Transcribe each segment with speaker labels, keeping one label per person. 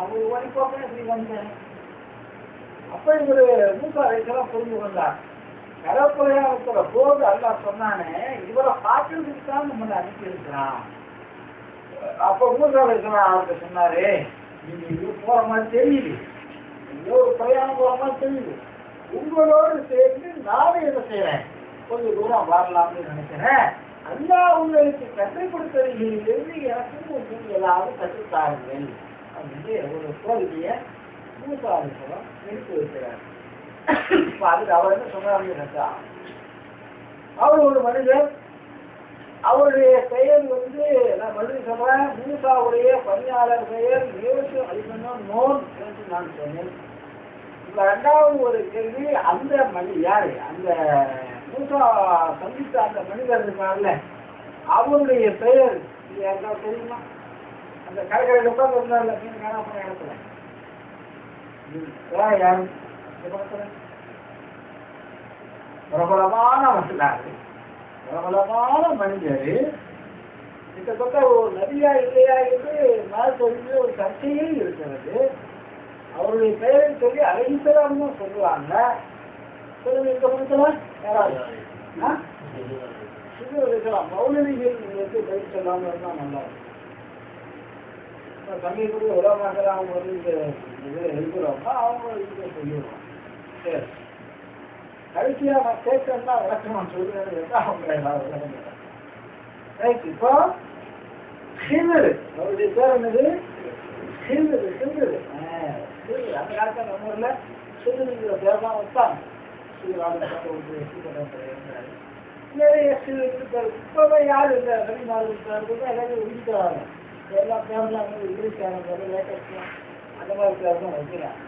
Speaker 1: ஒரு வழிபோக்கம் இப்படி வந்தேன். அப்ப இவரு மூசா அலைஹிஸ்ஸலாம் புரிந்து கொண்டார். கடற்கரையாளத்துல போது அல்லாஹ் சொன்னானே இவரை பார்க்கறதுக்கு தான் நம்மளை அனுப்பி இருக்கிறான். அப்ப மூசா அலைஹிஸ்ஸலாம் அவர்கிட்ட சொன்னாரு, நீங்க இங்க போற மாதிரி தெரியுது, ஏதோ ஒரு பிரயாணம் போற மாதிரி தெரியுது, உங்களோடு சேர்ந்து நானும் என்ன செய்யறேன், கொஞ்சம் தூரம் வரலாம்னு நினைக்கிறேன். அல்லாஹ் உங்களுக்கு கற்றுக் கொடுத்ததிலிருந்து எனக்கும் கொஞ்சம் ஏதாவது கற்றுத்தாருங்கள் அப்படின்னு ஒரு கோரிக்கையை மூசா அலைஹிஸ்ஸலாம் எடுத்து வைக்கிறார். இப்ப அதுக்கு அவர் என்ன சொன்னாருன்னா, அவர் ஒரு மனிதர், அவருடைய பெயர் நான் மறுபடியும் சொல்றேன், மூசாவுடைய பணியாளர் பெயர் யோசு அலிபன் நோன் என்று நான் சொன்னேன். இப்ப இரண்டாவது ஒரு கேள்வி, அந்த யாரு அந்த மூசா சந்தித்த அந்த மனிதர் இருக்காங்கல்ல, அவருடைய பெயர் யாருக்காவது தெரியுமா? அந்த கடற்கரையில் உட்கார்ந்து இருந்தார்ல, மீன் காணாம போன இடத்துல யாரு பிரபலமான வரலாறு, பிரபலமான மனிதர், கிட்டத்தட்ட ஒரு நதியா இல்லையா என்று நாள் தெரிஞ்ச ஒரு சர்ச்சையே இருக்கிறது. அவருடைய பெயரை சொல்லி அலைஹிஸ்ஸலாம்னு சொல்லுவாங்க. சொல்லுங்க, இந்த பக்கத்துல யாராவது மௌலவிகள் பதில் சொல்லாம இருந்தா நல்லா இருக்கும். சமீபத்தில் உலகமாக அவங்க இந்த இதில் எழுதுறோம்னா அவங்க இதை சொல்லிடுவோம். சரி, கடைசியா நான் கேட்கறேன்னா விளக்கம் நான் சொல்லுறேன். அவங்க ரைட். இப்போ ஹிந்தரு, அவருடைய பேர் என்னது? ஹிந்தரு. ஹிந்தரு அந்த காலத்தில் நம்ம ஊர்ல ஹிந்தருங்கிற பேர் தான் வச்சாங்க. இப்பதான் யாரு இந்த வெளிநாடு எல்லாரும் ஒதுக்கிட்டாங்க. எல்லா பேர்லாம் இங்கிலீஷ்காரன் பேர், லேட்டஸ்ட்லாம் அந்த மாதிரி பேர் தான் வைக்கிறாங்க.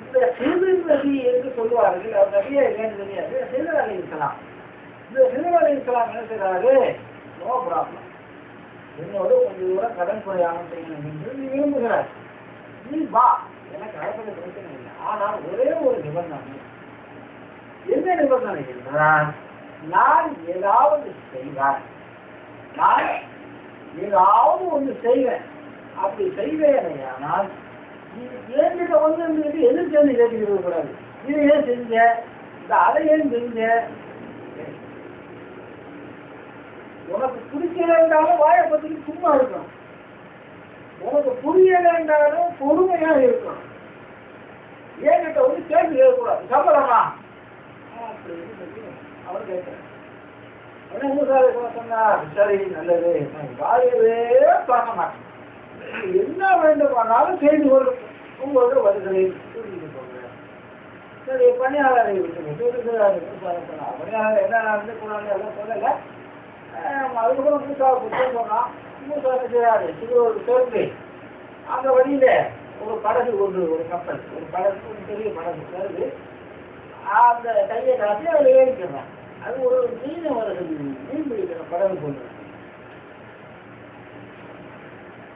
Speaker 1: இந்த ஹிந்தர் நபி என்று சொல்லுவார்கள். அவர் நபியா இல்லைன்னு தெரியாது. ஹிந்தர் அலைஹிஸ்ஸலாம், இந்த ஹிந்தர் அலைஹிஸ்ஸலாம் என்ன செய்யறாரு, நோ ப்ராப்ளம், என்னோட கொஞ்சம் தூரம் கடன் பிரயாணம் செய்யணும் என்று நீ விரும்புகிறார், நீ வா, எனக்கு அழைப்பது பிரச்சனை இல்லை. ஆனால் ஒரே ஒரு நிபந்தனை. என்ன நிபந்தனை என்றால், நான் ஏதாவது செய்வேன், நான் ஏதாவது ஒன்று செய்வேன். அப்படி செய்வேன் ஆனால் நீ என்கிட்ட எதிர்த்து கேட்டுக்கிட்டு கூடாது. இதை ஏன் செஞ்ச, இந்த அதை ஏன் செஞ்ச, உனக்கு பிடிக்கல என்றாலும் வாயை பத்தி சும்மா இருக்கணும், உனக்கு புரியல என்றாலும் பொறுமையா இருக்கணும். என்கிட்ட கேள்வி கேட்கக்கூடாது, சம்பளமா அவர் கேட்கிறேன். சொன்னார், சரி நல்லது, நான் வாயவே பார்க்க மாட்டேன், என்ன வேண்டுமானாலும் செய்து கொள்ளும், உங்களோட வருகிறேன் கூட்டிட்டு போகிறேன். சரி, பணியாளரை விட்டு பணியாளர் என்ன நடந்துக்கூடாது எல்லாம் சொல்லலை. அதுக்கப்புறம் மூசாவை புத்தகம் சொன்னான். மூசா என்ன செய்யாது, சிறுவருக்கு சேர்ந்து அந்த வழியில ஒரு படகு கொண்டு, ஒரு கப்பல், ஒரு படகு, ஒரு பெரிய படகு சேர்ந்து அந்த கையை காட்டி அதில் ஏறிக்கிறான். அது ஒரு மீனவர்கள் மீன் பிடிக்கிற படகு கொண்டு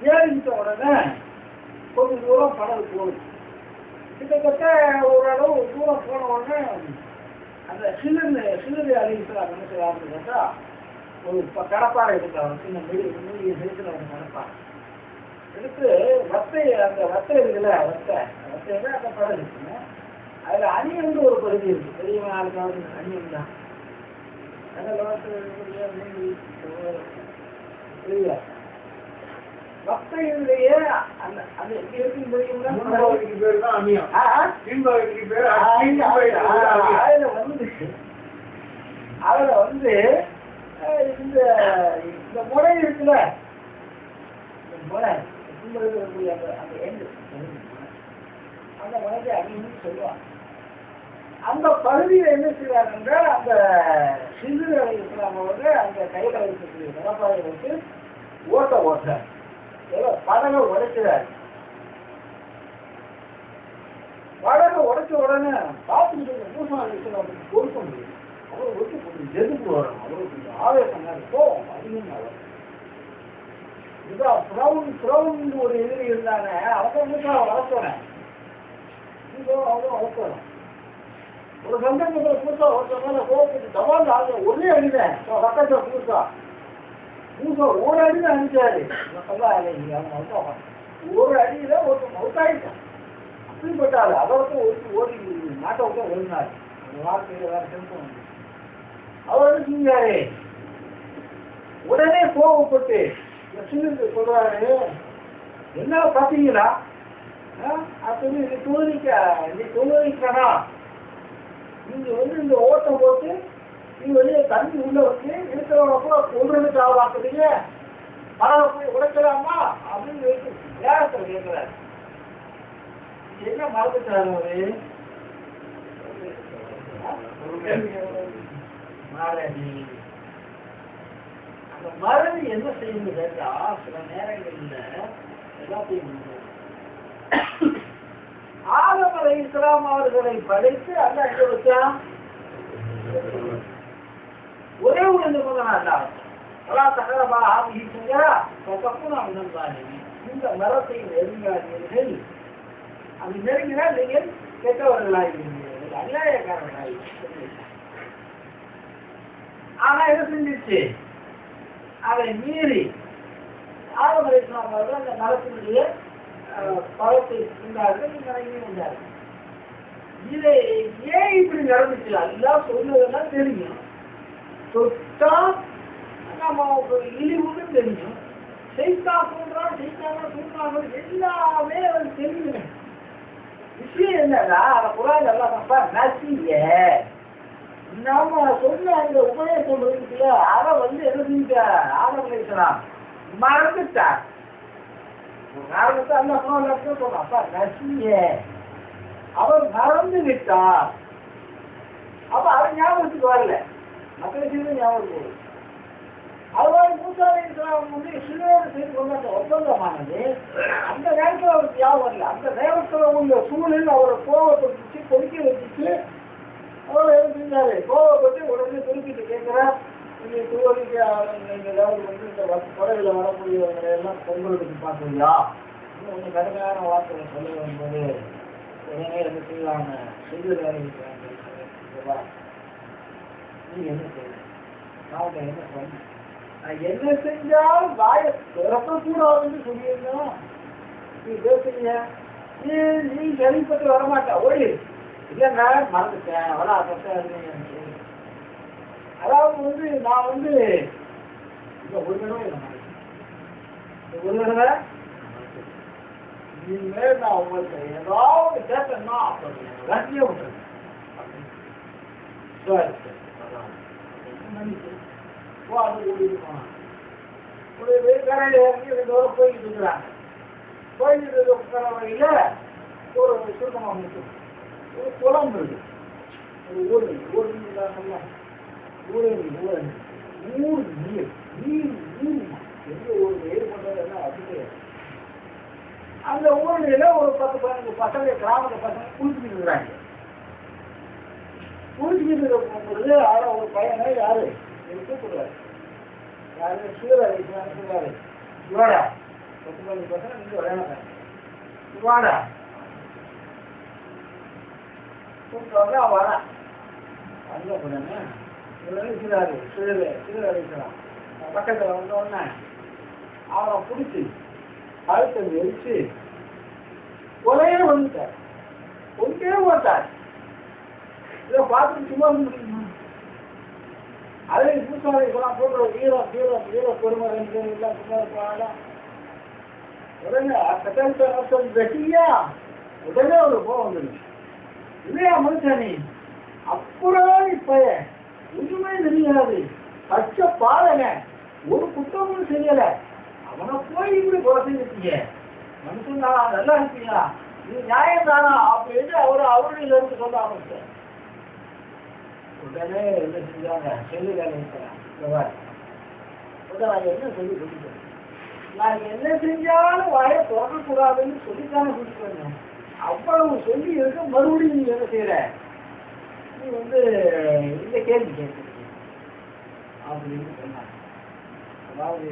Speaker 1: ஏறிக்கிட்ட உடனே கொஞ்சம் தூரம் படகு போகுது. கிட்டத்தட்ட ஓரளவு தூரம் போன உடனே அந்த சிலுவை அலைஹிஸ்ஸலாம் என்ன செய்யறாருன்னு கேட்டா, ஒரு கடப்பாறை எடுக்கிறாங்க, சின்ன மீடிய சைஸ்ல ஒரு கடப்பாறை எடுத்து அந்த வத்தை இருக்குல்ல, வத்தையில அந்த படகு இருக்குங்க. அதுல அணியந்து ஒரு பகுதி இருக்கு, பெரிய நாளுக்காவது அணியம் தான். வத்தையினுடைய அந்த அந்த எப்படி இருக்குன்னு தெரியுங்களா, அதுல இந்த முறை இருக்குல்ல, முறை இருக்கக்கூடிய அந்த எண்டு, அந்த முறைக்கு அணின்னு சொல்லுவாங்க. அந்த பகுதியில் என்ன செய்வாங்க, அந்த சிறு அலைஹிஸ்ஸலாம் அந்த கையில இருக்கக்கூடிய கடப்பாறை வச்சு ஓட்ட படகை உடைக்கிறார். படகை உடைச்ச உடனே பார்த்துக்கிட்டு மூசா அலைஹிஸ்ஸலாம் பொறுக்க முடியும். அவரை விட்டு கொஞ்சம் எதிர்ப்பு வரும், அவருக்கு கொஞ்சம் ஆவேசம் போவோம் அதிகமாக வரும். இதுதான் ஒரு எதிரி இருந்தாங்க, அவங்க மூசாவை வளர்த்தோறேன், அவங்க வளர்த்தோறோம். ஒரு சந்தர்ப்பத்தில் பூசா ஒருத்தர் மேல கோபத்துக்கு தவால் ஆக ஒரே அடிதான் பக்கத்துல பூசா ஒரு அடிதான் அடிச்சாரு. ஒரு அடியில ஒருத்தர் மொத்த இப்படிப்பட்டாரு அவருக்கு ஓடி நாட்டை விட்டு ஓடினார். அந்த வார்த்தையில வேற செலுத்தம். அவர் என்ன செஞ்சாரு, உடனே கோபப்பட்டு லட்சுமி சொல்றாரு, என்ன பாத்தீங்களா அப்படி நீ தொழிலிக்கா நீங்க இந்த ஓட்டம் போட்டு நீ வெளியே தண்ணி உள்ள வச்சு இருக்கிறவங்க ஒன்று ஆவாக்குறீங்க, பறவை போய் உடைக்கலாமா அப்படின்னு வேகத்தில் கேட்கிறாரு. என்ன மறந்துட்டாரு அவரு, மாறி அந்த மறதி என்ன செய்யுது கேட்டா சில நேரங்கள்ல எல்லாத்தையும் ஆதம் அலைஹிஸ்ஸலாம் அவர்களை படைத்து அல்ல எங்க வச்சான், ஒரே ஒரு நிபந்தனை இந்த மரத்தை நெருங்காதீர்கள், அது நெருங்கினால் நீங்கள் கெட்டவர்களாகிறீர்கள், அநியாயக்காரர்களாகிறீர்கள். ஆனா என்ன செஞ்சிச்சு, அதை மீறி ஆதம் அலைஹிஸ்ஸலாம் அவர்கள் அந்த மரத்தினுடைய பழத்தை உண்டார்கள், இறங்கி உண்டார்கள். இதை ஏன் இப்படி நடந்துச்சு எல்லாம் சொன்னதெல்லாம் தெரியும், தொட்டா நம்ம இழிவுன்னு தெரியும், செய்தா சொல்றான் செய்தாங்க சொல்றாங்க எல்லாமே அது தெரியுங்க. விஷயம் என்னன்னா அதை குரான் எல்லாம் நசிங்க நாம சொன்ன அந்த உபதேசம் இருக்குல்ல, அதை என்ன செஞ்சா ஆதம் அலைஹிஸ்ஸலாம் மறந்துட்டார். காரணத்தை அல்ல சொல்றான், அப்பா நசிங்க அவர் மறந்து விட்டார். அப்ப அவர் ஞாபகத்துக்கு வரல, மற்ற விஷயம் ஞாபகம் போகுது. அதுவாறு மூசா அலைஹிஸ்ஸலாம் சிலோடு செய்து கொண்ட அந்த ஒப்பந்தமானது அந்த நேரத்தில் அவருக்கு ஞாபகம் வரல. அந்த நேரத்தில் உள்ள சூழலில் அவரை கோவப்பட்டு கொதிக்க வச்சுட்டு அவர் என்ன செஞ்சாரு, கோவப்பட்டு உடனே திருப்பிட்டு கேட்கிறார், நீங்க திருவள்ளிக்கு ஏதாவது இந்த கொடையில வரக்கூடியவங்களை எல்லாம் பொங்கலுக்கு பார்க்கலையா, இன்னும் கொஞ்சம் கடுமையான வார்த்தைகளை சொல்ல வரும்போது உடனே என்ன செய்வாங்க, செய்திருக்காங்க. நீங்க என்ன செய்ய, நான் என்ன சொன்ன, நான் என்ன செஞ்சாலும் வாய திறக்கக்கூடாதுன்னு சொல்லியிருந்தோம், நீ பேசுறீங்க, நீ சரிப்பட்டு வரமாட்டா, ஓடி இல்லைங்க மறந்துட்டேன் அவ்வளோ அதாவது நான் ஒரு தடவை ஒரு தடவை இனிமேல் நான் உங்களுக்கு ஏதாவது கேட்டேன்னா ரசிய விட்டுருங்க. போய்கிட்டு இருக்கிறாங்க. போய்கிட்டு இருக்கிற வழியில ஒரு சுருக்கமாக முடிச்சு ஒரு குளம் இருக்கு, ஒரு ஊரணி ஊரணி ஊரணி ஊர் நீர் நீர் நீர் எந்த ஒரு ஏழு பண்ணுறதுன்னா அது அந்த ஊரணியில ஒரு 10-15 பசங்க கிராமத்து பசங்க குளிச்சுக்கிட்டு இருக்கிறாங்க. குளிச்சுக்கிட்டு இருக்கும்போது யாரோ ஒரு பையனை யாரு கூப்பிடுறாரு, யாரு சீரழிச்சான்னு சொல்றாரு, இவாடா 10-15 பசங்க நீங்க விளையாடுறாங்க, இவாடா கூப்பிட்டு வரா வந்த உடனே நினைக்கிறாரு சீரழிக்கலாம். பக்கத்தில் வந்த உடனே அவனை பிடிச்சி கழுத்தை எரிச்சு ஒரே வந்துட்டார், ஒன்றே போட்டார். இதை பார்த்துட்டு சும்மா முடியுமா, அதே பூசாரி போடுற வீரம் வீரம் வீர பெருமை எல்லாம் சும்மா இருப்பாங்க. உடனே வெட்டியா உடனே ஒரு போக வந்துடுச்சு, இல்லையா மனுஷனி அப்புறம் இப்ப ஒண்ணுமே தெரியாது, பச்ச பாருங்க ஒரு குற்றமும் செய்யல, அவனை போய் இப்படி கொலை செஞ்சிருக்கீங்க, மனுஷன் தானா நல்லா இருப்பீங்களா, இது நியாயம் தானா அப்படின்னு அவருடைய இருந்து சொல்ல ஆரம்பிச்சார். உடனே என்ன செஞ்சாங்க, சொல்லி வேலை நான் என்ன சொல்லி சொல்லிட்டேன், நான் என்ன செஞ்சாலும் வாயை திறக்கக்கூடாதுன்னு சொல்லித்தானே சொல்லிட்டு வந்தேன், அவ்வளவு சொல்லி இருக்க மறுபடியும் நீ என்ன செய்யற, நீ இந்த கேள்வி கேட்க அப்படின்னு சொன்னாங்க. அதாவது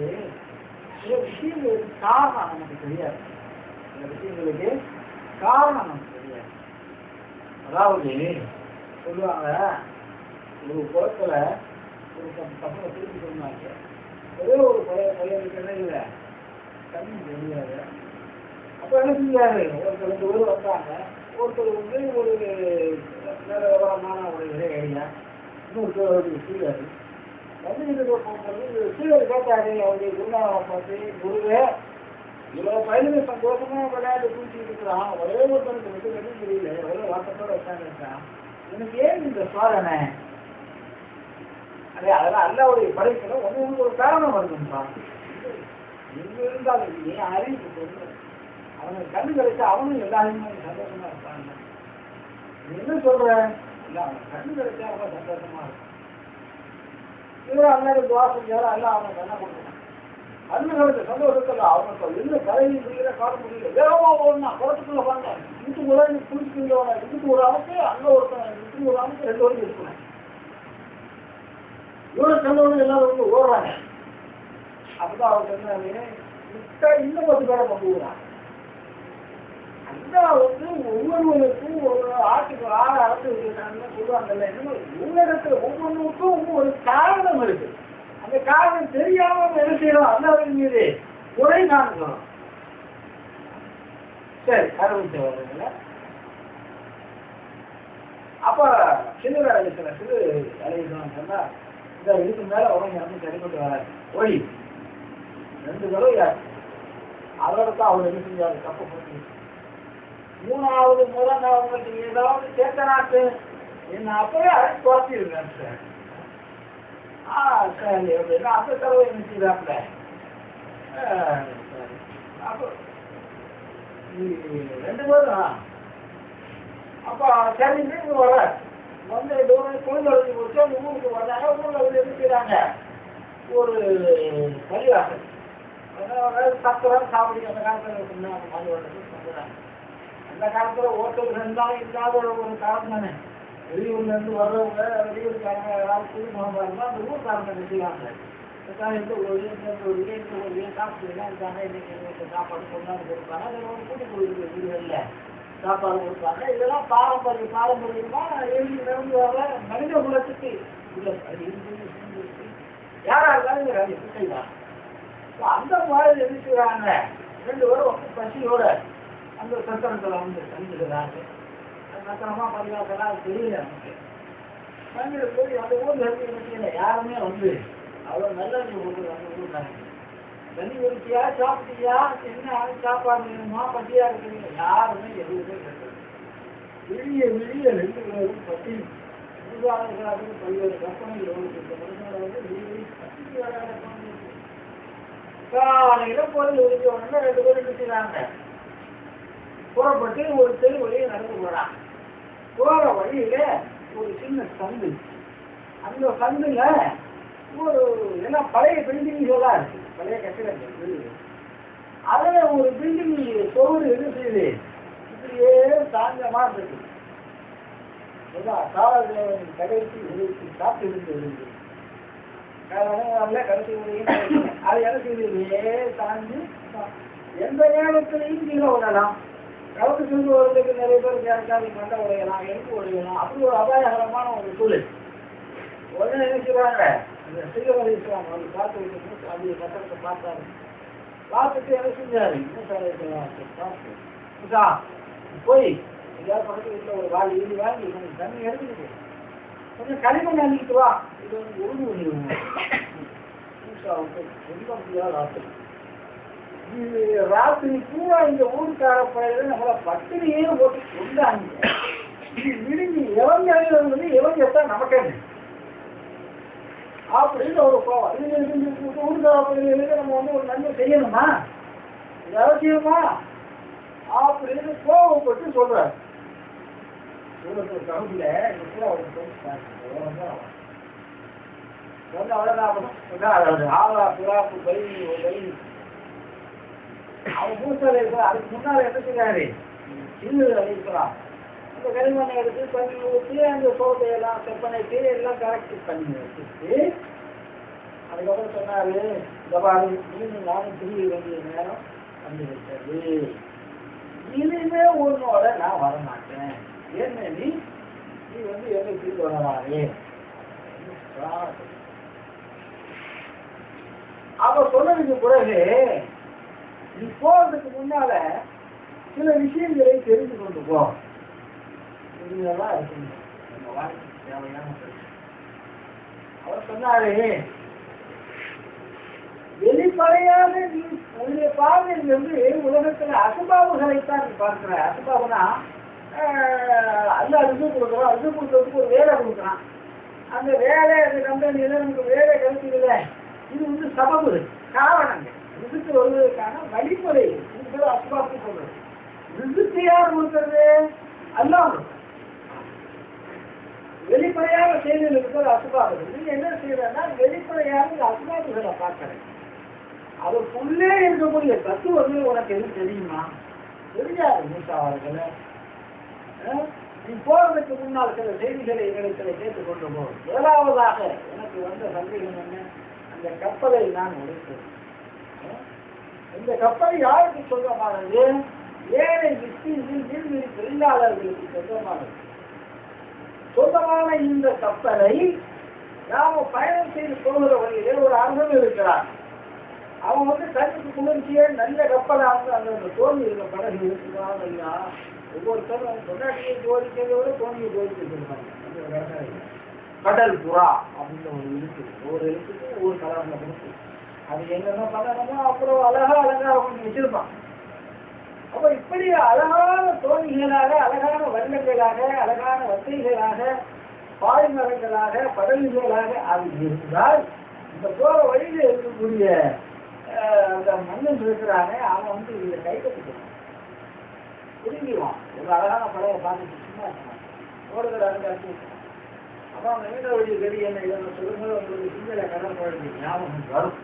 Speaker 1: சில விஷயங்களுக்கு காரணம் நமக்கு தெரியாது, சில விஷயங்களுக்கு காரணம் நமக்கு தெரியாது. அதாவது சொல்லுவாங்க, ஒரு குளத்துல ஒரு பசங்க திருப்பி சொன்னாங்க, ஒரே ஒரு பையனுக்கு என்ன இல்லை தண்ணி தெரியாது. அப்ப என்ன செஞ்சாரு, ஒரு 2 பேர் வந்தாங்க, ஒருத்தர் வந்து ஒரு நல்ல விவரமான ஒரு இடையா இன்னொருத்தர் சீடர் வந்து போகும்போது சீடர் கேட்டாரு அவருடைய குருநாதனை பார்த்து, குருவே இவ்வளவு பயிலுக்கு சந்தோஷமா விளையாட்டு தூக்கிட்டு இருக்கிறான், ஒரே ஒருத்தனுக்கு விட்டு கட்டி தெரியல, ஒரே வாட்டத்தோட உட்காந்து இருக்கான், எனக்கு ஏன் இந்த சோதனை? அதே அதெல்லாம் அல்லாவுடைய படைப்புல ஒன்று ஒரு காரணம் வருதுன்றான். எங்க இருந்தாலும் நீ அறிவு கொண்டு அவனுக்கு கண்ணு கிடைச்சா அவனும் எல்லாருமே சந்தோஷமா இருப்பாங்க. நீ என்ன சொல்ற? இல்ல அவன் கண்ணு கிடைச்சா அவன் சந்தோஷமா இருக்கும். இவரும் அண்ணாடி துவா செஞ்சாலும் அல்ல அவனை கண்ணை கொடுக்கணும். கண்ணுகளுக்கு சந்தோஷத்துல அவனுக்கு எந்த கலையும் முடியல காண முடியல. வேகமா போகணும் குளத்துக்குள்ள பாருங்க, இதுக்கு ஒரு குடிச்சுக்கிட்டவன இதுக்கு ஒரு அமைப்பு அங்க ஒருத்தன் இதுக்கு ஒரு அமைப்பு 2 வரைக்கும் இருக்கணும். இவ்வளவு சொன்னவங்க எல்லாரும் வந்து ஓடுறாங்க. அப்பதான் அவங்க சொன்னாங்க, இன்னும் 10 பேரை கொண்டு வராங்க. அந்த வந்து ஒவ்வொருவருக்கும் ஒரு ஆட்டுக்கு 6 அரசு இருக்காங்கன்னு சொல்லுவாங்கல்ல. உலகத்துல ஒவ்வொன்றுக்கும் ஒரு காரணம் இருக்கு. அந்த காரணம் தெரியாம என்ன செய்யறோம்? அல்லாஹ்வின் மீது குறை காண்கிறோம். சரி, ஆரம்பிச்சவர்கள அப்ப சிறு அழைக்கலாம் சொன்னா, இந்த இதுக்கு மேல உடனே வந்து சரிப்பட்டு வராது, ஓடி 2 தடவை யாரு அதோட தான் அவர் என்ன செஞ்சாரு? தப்பு பண்ணி 3வது முறை நான் உங்களுக்கு ஏதாவது கேட்கறாட்டு என்ன அப்பவே அழைச்சி குறைச்சிருக்கேன் சார். சரி அப்படின்னா அந்த தடவை என்ன செய்தாப்புல அப்போ 2 பேரும் அப்ப சரி வர வந்து கோயில் வளர்ச்சி போச்சு. அந்த ஊருக்கு வந்தாங்க. ஊர்ல வந்து என்ன செய்யறாங்க? ஒரு பள்ளிவாசல் சத்துரம் சாப்பிடி அந்த காலத்துல சொல்றாங்க. அந்த காலத்துல ஓட்டல் இருந்தாலும் இல்லாத ஒரு காலம் தானே. வெளியூர்ல இருந்து வர்றவங்க வெளியூருக்காரங்க ஏதாவது புது முகமா இருந்தா அந்த ஊருக்காரங்க என்ன செய்வாங்க? எந்த ஒரு சாப்பிட்டு எல்லாம் இருக்காங்க, இன்னைக்கு சாப்பாடு கொண்டாந்து கொடுப்பாங்க. அதில் ஒரு கூட்டி கொடுக்குற வீடுகள்ல சாப்பாடு கொடுப்பாங்க. இதெல்லாம் பாரம்பரியமா எழுதி நடந்து வர மனித குலத்துக்கு யாரா இருந்தாலும் இந்த வேலையை செய்வாங்க. அந்த மாதிரி எதிர்க்கிறாங்க. 2 பேரும் வந்து பசியோட அந்த சத்திரத்துல வந்து தங்கிடுறாங்க. சத்திரமா பரிவாசலாம் தெரியல நமக்கு. தங்கிட போய் அந்த ஊர்ல இருக்கு யாருமே வந்து அவ்வளவு நல்ல அந்த ஊர்னாங்க. தண்ணி குடிச்சியா, சாப்பிட்டியா, என்ன சாப்பாடு வேணுமா, பட்டியா இருக்கிறீங்க, யாருமே எதுவுமே கேட்கறது. விழிய 2 பேரும் பட்டி புதுதாரர்களாக பல்வேறு கற்பனைகள் காலையில பொருள் ஒதுக்க உடனே 2 பேரும் என்ன செய்யறாங்க? புறப்பட்டு ஒரு தெரு வழியை நடந்து போறாங்க. போற வழியில ஒரு சின்ன சந்து. அந்த சந்துல ஒரு எல்லாம் பழைய பில்டிங்லாம் இருக்கு, பழைய கட்டிடங்கள். அதுல ஒரு பில்டிங் சோறு என்ன செய்யுது? இப்படியே தாங்கமா இருக்கு. காலதேவன் கடைசி உதவி காத்து இருந்து கடைசி உதவி அது என்ன செய்யுது? தாண்டி எந்த நேரத்திலையும் கீழே விடலாம். கலந்து சென்று வருவதற்கு நிறைய பேர் கேட்காது, மண்டை உடையலாம், எலும்பு உடையலாம். அப்படி ஒரு அபாயகரமான ஒரு சூழல். உடனே என்ன செய்வாங்க? அந்த சிறுவரை அவங்க காத்து வைக்கணும். அப்படி கட்டணத்தை பார்த்தாரு. பார்த்துட்டு என்ன செஞ்சாரு? போய் எங்கேயாவது பக்கத்து வீட்டில் ஒரு வாழை ஈடு வாங்கி கொஞ்சம் தண்ணி எடுத்துக்கிட்டு கொஞ்சம் களிமண் அள்ளிட்டு வா. இது வந்து உருது பண்ணிடுவோம். ரொம்ப முடியாத ராத்திரி. இது ராத்திரி பூரா இந்த ஊருக்கார பயிர நம்மளை பட்டினியே போட்டு கொண்டாங்க. இது விடுங்கி எவங்க எவங்க எத்தா நமக்கே அப்படின்னு ஒரு கோவம். ஊருக்கார பயிர்களுக்கு நம்ம வந்து ஒரு நன்மை செய்யணுமா, இது அவசியமா அப்படின்னு கோவப்பட்டு சொல்றாரு. சூழல் கவுண்டில அவன் பூசால இருக்கிறான். அதுக்கு முன்னால என்ன செய்யறாரு? சில்லு அழிக்கிறான். அந்த களிமண்ணை எடுத்து தண்ணி ஊற்றி அந்த சோத்தையெல்லாம் செப்பனைக்கு எல்லாம் கரெக்ட் பண்ணி வச்சுட்டு அதுக்கப்புறம் சொன்னாரு, இந்த பாரு மீண்டும் நானும் திரும்பி வேண்டிய நேரம் வந்து விட்டது. இனிமே உன்னோட நான் வரமாட்டேன். என்ன நீ வந்து என்னை திரும்பி வரலாறு. அவ சொன்னதுக்கு பிறகு நீ போறதுக்கு முன்னால சில விஷயங்களை தெரிந்து கொண்டு போ. இதெல்லாம் இருக்குங்க நம்ம வாழ்க்கைக்கு தேவையான பிரச்சனை. அவர் சொன்னாரு, வெளிப்படையாக நீ உன்னுடைய பார்வையில் வந்து உலகத்துல அசுபாபுகளைத்தான் நீ பார்க்கிற. அசுபாபுனா அல்ல அரிசி கொடுக்குறோம், அரிசி கொடுக்கறதுக்கு ஒரு வேலை கொடுக்குறான். அந்த வேலை அந்த கம்பெனியில நமக்கு வேலை கிடைச்சதில்லை. இது வந்து சபபு காரணங்கள் ரிசுக்கு வருவதற்கான வழிமுறை. இது அசுபாபு சொல்றது. ரிசுக்கு யார் கொடுக்கறது? அல்லாஹ். வெளிப்படையாக செய்தியில் இருக்கிற அசுபாபு. நீ என்ன செய்யறன்னா வெளிப்படையாக இந்த அசுபாபுகளை பார்க்கறேன். அதுக்குள்ளே இருக்கக்கூடிய தத்துவங்கள் உனக்கு எதுவும் தெரியுமா? தெரியாது மூசா அவர்களே. நீ போறதுக்கு முன்னால் சில செய்திகளை எங்களிடத்தில் கேட்டுக்கொண்டு போகும். முதலாவதாக எனக்கு வந்த சந்தேகம் என்ன? அந்த கப்பலை நான் உடைத்தேன். இந்த கப்பல் யாருக்கு சொந்தமானது? ஏழை மிஸ்கின்கள் நீர்மீறி தொழிலாளர்களுக்கு சொந்தமானது. சொந்தமான இந்த கப்பலை நாம பயணம் செய்து போகிற வழியிலே ஒரு அரசன் இருக்கிறார். அவன் வந்து கண்ணுக்கு குளிர்ச்சியே நல்ல கப்பலாக அந்த தோல்வி இருக்க படகு இருக்குதான் இல்லையா? ஒவ்வொருத்தரும் பொன்னாட்டியை ஜோதிக்கிறத விட தோல்வியை ஜோதிக்க சொல்லுவாங்க. கடல் புறா அப்படின்னு ஒரு இருக்கு. ஒவ்வொரு எழுத்துக்கு ஒவ்வொரு கலர்ல இருக்கு. அது என்னென்ன பண்ணணுமோ அப்புறம் அழகா அலங்காரம் பண்ணி வச்சிருப்பான். அப்ப இப்படி அழகான தோணிகளாக, அழகான வண்ணங்களாக, அழகான வசைகளாக, பாய்மரங்களாக, படகுகளாக அது இருந்தால் இந்த போற வழியில இருக்கக்கூடிய அந்த மன்னன் இருக்கிறானே அவன் வந்து இதை கைப்பற்றிக்கிறான், புரிஞ்சுவான். ஒரு அழகான படையை பார்த்துட்டு சும்மா இருக்கான், ஓடுகிறாங்க. அப்புறம் அந்த மீன வழி கடி என்ன இதை சொல்லும்போது உங்களுக்கு சிந்தனை கடற்படை ஞாபகம் வரும்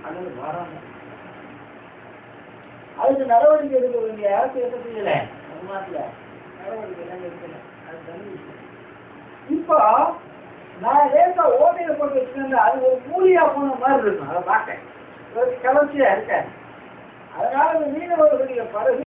Speaker 1: அல்லது வராம. அதுக்கு நடவடிக்கை எடுக்க வேண்டிய அரசு என்ன செய்யல, தமிழ்நாட்டுல நடவடிக்கை எல்லாம் எடுக்கல. அது தனி விஷயம். இப்போ நான் லேசா ஓட்டையில போட்டு வச்சுருந்தேன். அது ஒரு மூலியா போன மாதிரி இருக்கும். அதை பார்க்க கவர்ச்சியா இருக்காது. அதனால மீனவர்களுடைய படகு